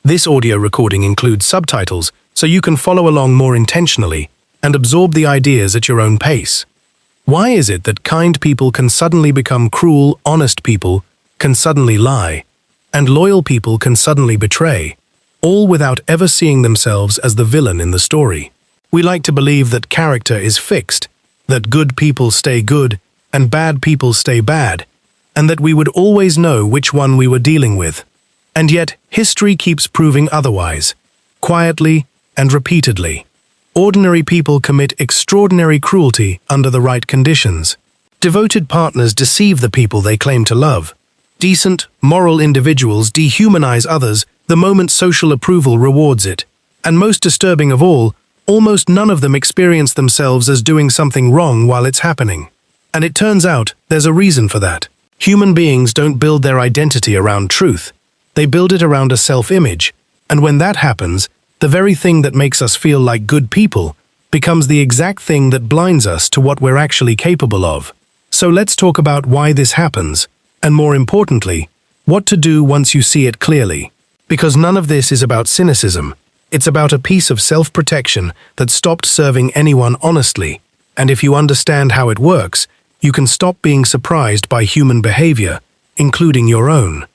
This audio recording includes subtitles, so you can follow along more intentionally and absorb the ideas at your own pace. Why is it that kind people can suddenly become cruel, honest people can suddenly lie, and loyal people can suddenly betray, all without ever seeing themselves as the villain in the story? We like to believe that character is fixed, that good people stay good and bad people stay bad, and that we would always know which one we were dealing with. And yet, history keeps proving otherwise, quietly and repeatedly. Ordinary people commit extraordinary cruelty under the right conditions. Devoted partners deceive the people they claim to love. Decent, moral individuals dehumanize others the moment social approval rewards it. And most disturbing of all, almost none of them experience themselves as doing something wrong while it's happening. And it turns out there's a reason for that. Human beings don't build their identity around truth. They build it around a self-image, and when that happens, the very thing that makes us feel like good people becomes the exact thing that blinds us to what we're actually capable of. So let's talk about why this happens, and more importantly, what to do once you see it clearly. Because none of this is about cynicism. It's about a piece of self-protection that stopped serving anyone honestly, and if you understand how it works, you can stop being surprised by human behavior, including your own.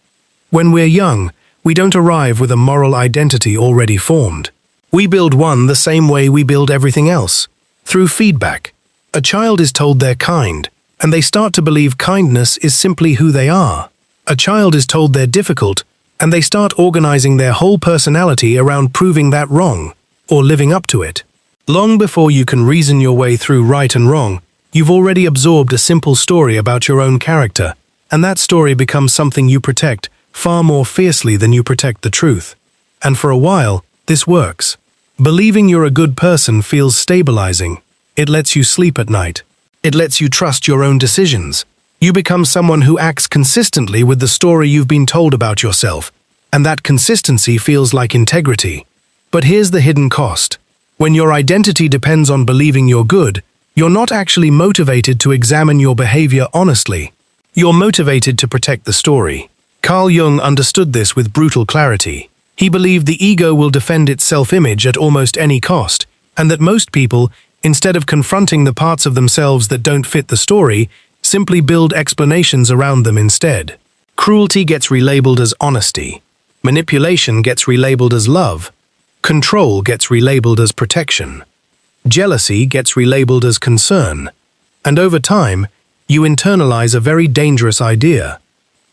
When we're young, we don't arrive with a moral identity already formed. We build one the same way we build everything else, through feedback. A child is told they're kind, and they start to believe kindness is simply who they are. A child is told they're difficult, and they start organizing their whole personality around proving that wrong, or living up to it. Long before you can reason your way through right and wrong, you've already absorbed a simple story about your own character, and that story becomes something you protect far more fiercely than you protect the truth. And for a while, this works. Believing you're a good person feels stabilizing. It lets you sleep at night. It lets you trust your own decisions. You become someone who acts consistently with the story you've been told about yourself, and that consistency feels like integrity. But here's the hidden cost. When your identity depends on believing you're good, you're not actually motivated to examine your behavior honestly. You're motivated to protect the story. Carl Jung understood this with brutal clarity. He believed the ego will defend its self-image at almost any cost, and that most people, instead of confronting the parts of themselves that don't fit the story, simply build explanations around them instead. Cruelty gets relabeled as honesty. Manipulation gets relabeled as love. Control gets relabeled as protection. Jealousy gets relabeled as concern. And over time, you internalize a very dangerous idea.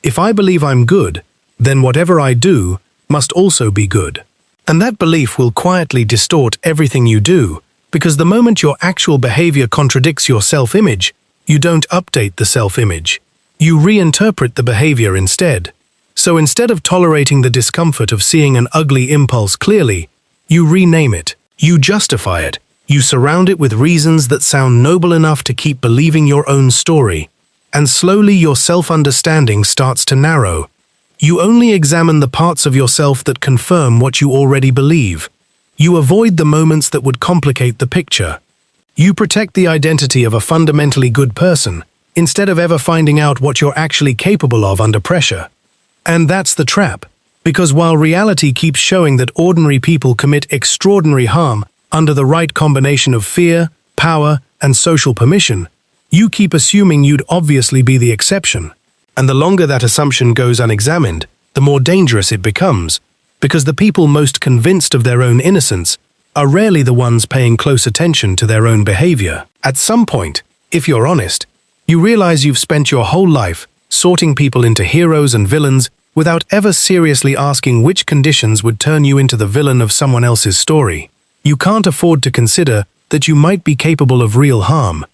If I believe I'm good, then whatever I do must also be good. And that belief will quietly distort everything you do, because the moment your actual behavior contradicts your self-image, you don't update the self-image. You reinterpret the behavior instead. So instead of tolerating the discomfort of seeing an ugly impulse clearly, you rename it, you justify it, you surround it with reasons that sound noble enough to keep believing your own story. And slowly your self-understanding starts to narrow. You only examine the parts of yourself that confirm what you already believe. You avoid the moments that would complicate the picture. You protect the identity of a fundamentally good person, instead of ever finding out what you're actually capable of under pressure. And that's the trap, because while reality keeps showing that ordinary people commit extraordinary harm under the right combination of fear, power, and social permission, you keep assuming you'd obviously be the exception. And the longer that assumption goes unexamined, the more dangerous it becomes, because the people most convinced of their own innocence are rarely the ones paying close attention to their own behavior. At some point, if you're honest, you realize you've spent your whole life sorting people into heroes and villains without ever seriously asking which conditions would turn you into the villain of someone else's story. You can't afford to consider that you might be capable of real harm,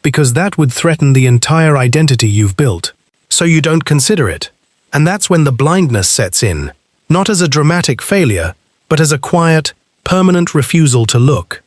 because that would threaten the entire identity you've built. So you don't consider it. And that's when the blindness sets in, not as a dramatic failure, but as a quiet, permanent refusal to look.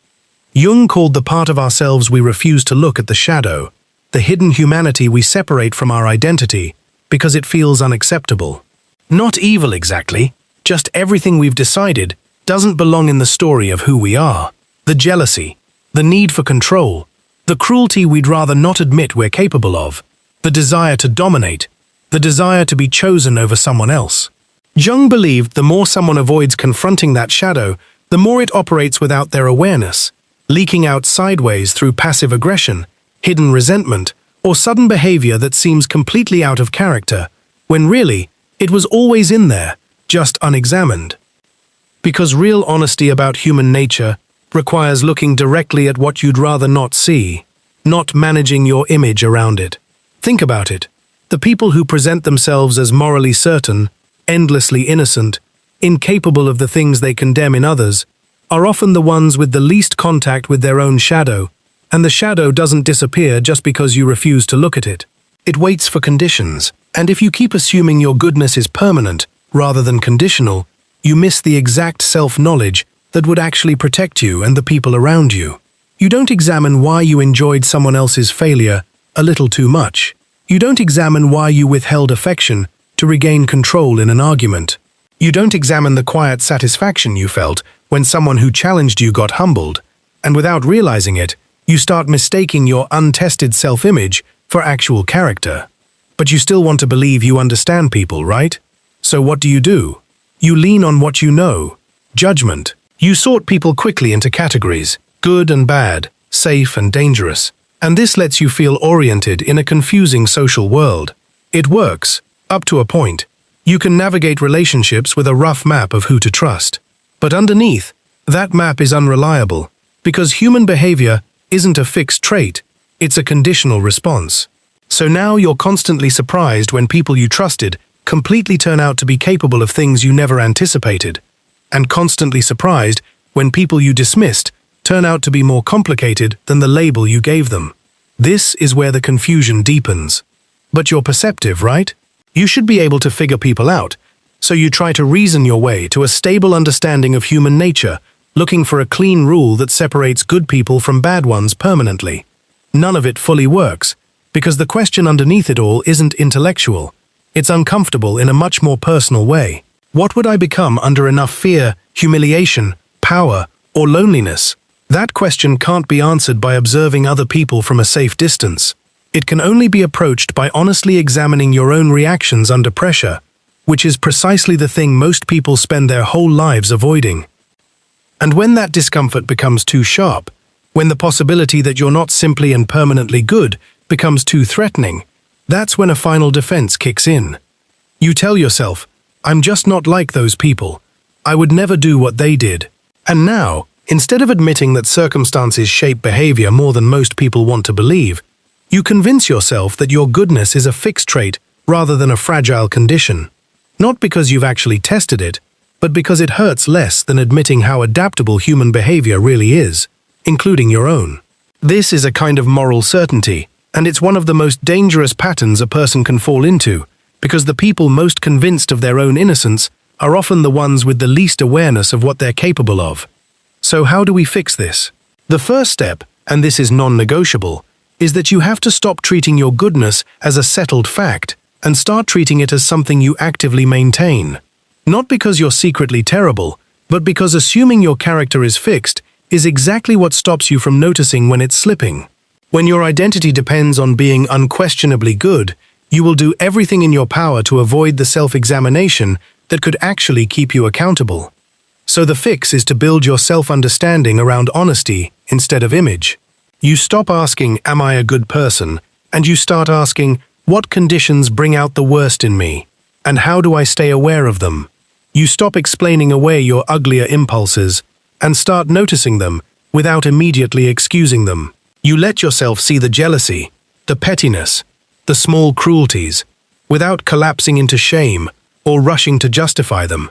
Jung called the part of ourselves we refuse to look at the shadow, the hidden humanity we separate from our identity, because it feels unacceptable. Not evil exactly, just everything we've decided doesn't belong in the story of who we are. The jealousy, the need for control, the cruelty we'd rather not admit we're capable of, the desire to dominate, the desire to be chosen over someone else. Jung believed the more someone avoids confronting that shadow, the more it operates without their awareness, leaking out sideways through passive aggression, hidden resentment, or sudden behavior that seems completely out of character, when really, it was always in there, just unexamined. Because real honesty about human nature requires looking directly at what you'd rather not see, not managing your image around it. Think about it. The people who present themselves as morally certain, endlessly innocent, incapable of the things they condemn in others, are often the ones with the least contact with their own shadow, and the shadow doesn't disappear just because you refuse to look at it. It waits for conditions, and if you keep assuming your goodness is permanent, rather than conditional, you miss the exact self-knowledge that would actually protect you and the people around you. You don't examine why you enjoyed someone else's failure a little too much. You don't examine why you withheld affection to regain control in an argument. You don't examine the quiet satisfaction you felt when someone who challenged you got humbled, and without realizing it, you start mistaking your untested self-image for actual character. But you still want to believe you understand people, right? So what do? You lean on what you know. Judgment. You sort people quickly into categories, good and bad, safe and dangerous. And this lets you feel oriented in a confusing social world. It works, up to a point. You can navigate relationships with a rough map of who to trust. But underneath, that map is unreliable, because human behavior isn't a fixed trait, it's a conditional response. So now you're constantly surprised when people you trusted completely turn out to be capable of things you never anticipated, and constantly surprised when people you dismissed turn out to be more complicated than the label you gave them. This is where the confusion deepens. But you're perceptive, right? You should be able to figure people out, so you try to reason your way to a stable understanding of human nature, looking for a clean rule that separates good people from bad ones permanently. None of it fully works, because the question underneath it all isn't intellectual. It's uncomfortable in a much more personal way. What would I become under enough fear, humiliation, power, or loneliness? That question can't be answered by observing other people from a safe distance. It can only be approached by honestly examining your own reactions under pressure, which is precisely the thing most people spend their whole lives avoiding. And when that discomfort becomes too sharp, when the possibility that you're not simply and permanently good becomes too threatening, that's when a final defense kicks in. You tell yourself, I'm just not like those people. I would never do what they did. And now, instead of admitting that circumstances shape behavior more than most people want to believe, you convince yourself that your goodness is a fixed trait rather than a fragile condition. Not because you've actually tested it, but because it hurts less than admitting how adaptable human behavior really is, including your own. This is a kind of moral certainty, and it's one of the most dangerous patterns a person can fall into, because the people most convinced of their own innocence are often the ones with the least awareness of what they're capable of. So how do we fix this? The first step, and this is non-negotiable, is that you have to stop treating your goodness as a settled fact and start treating it as something you actively maintain. Not because you're secretly terrible, but because assuming your character is fixed is exactly what stops you from noticing when it's slipping. When your identity depends on being unquestionably good, you will do everything in your power to avoid the self-examination that could actually keep you accountable. So the fix is to build your self-understanding around honesty instead of image. You stop asking, am I a good person? And you start asking, what conditions bring out the worst in me? And how do I stay aware of them? You stop explaining away your uglier impulses and start noticing them without immediately excusing them. You let yourself see the jealousy, the pettiness, the small cruelties, without collapsing into shame or rushing to justify them.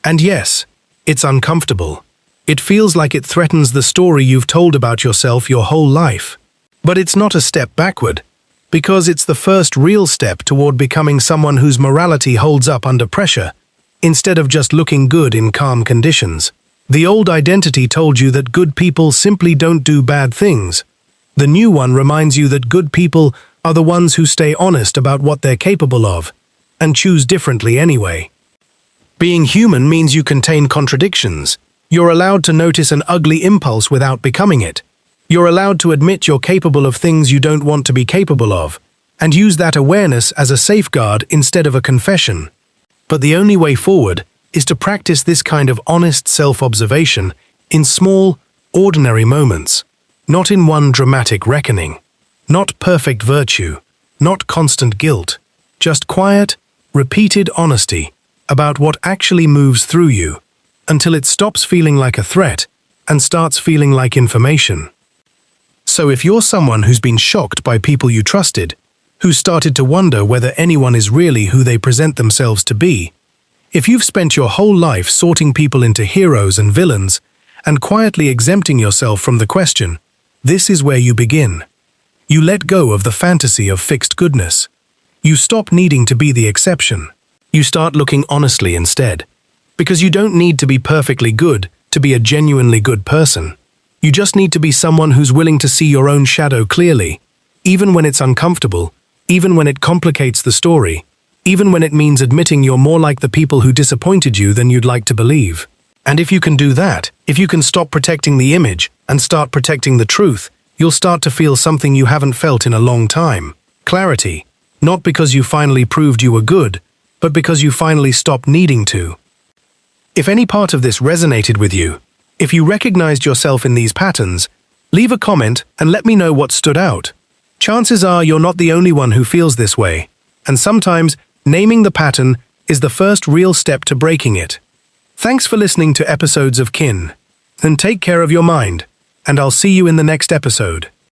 And yes, it's uncomfortable. It feels like it threatens the story you've told about yourself your whole life. But it's not a step backward, because it's the first real step toward becoming someone whose morality holds up under pressure, instead of just looking good in calm conditions. The old identity told you that good people simply don't do bad things. The new one reminds you that good people are the ones who stay honest about what they're capable of, and choose differently anyway. Being human means you contain contradictions. You're allowed to notice an ugly impulse without becoming it. You're allowed to admit you're capable of things you don't want to be capable of, and use that awareness as a safeguard instead of a confession. But the only way forward is to practice this kind of honest self-observation in small, ordinary moments, not in one dramatic reckoning, not perfect virtue, not constant guilt, just quiet, repeated honesty about what actually moves through you, until it stops feeling like a threat and starts feeling like information. So if you're someone who's been shocked by people you trusted, who's started to wonder whether anyone is really who they present themselves to be, if you've spent your whole life sorting people into heroes and villains and quietly exempting yourself from the question, this is where you begin. You let go of the fantasy of fixed goodness. You stop needing to be the exception. You start looking honestly instead. Because you don't need to be perfectly good to be a genuinely good person. You just need to be someone who's willing to see your own shadow clearly, even when it's uncomfortable, even when it complicates the story, even when it means admitting you're more like the people who disappointed you than you'd like to believe. And if you can do that, if you can stop protecting the image and start protecting the truth, you'll start to feel something you haven't felt in a long time. Clarity, not because you finally proved you were good, but because you finally stopped needing to. If any part of this resonated with you, if you recognized yourself in these patterns, leave a comment and let me know what stood out. Chances are you're not the only one who feels this way, and sometimes naming the pattern is the first real step to breaking it. Thanks for listening to episodes of Kynn. Then take care of your mind, and I'll see you in the next episode.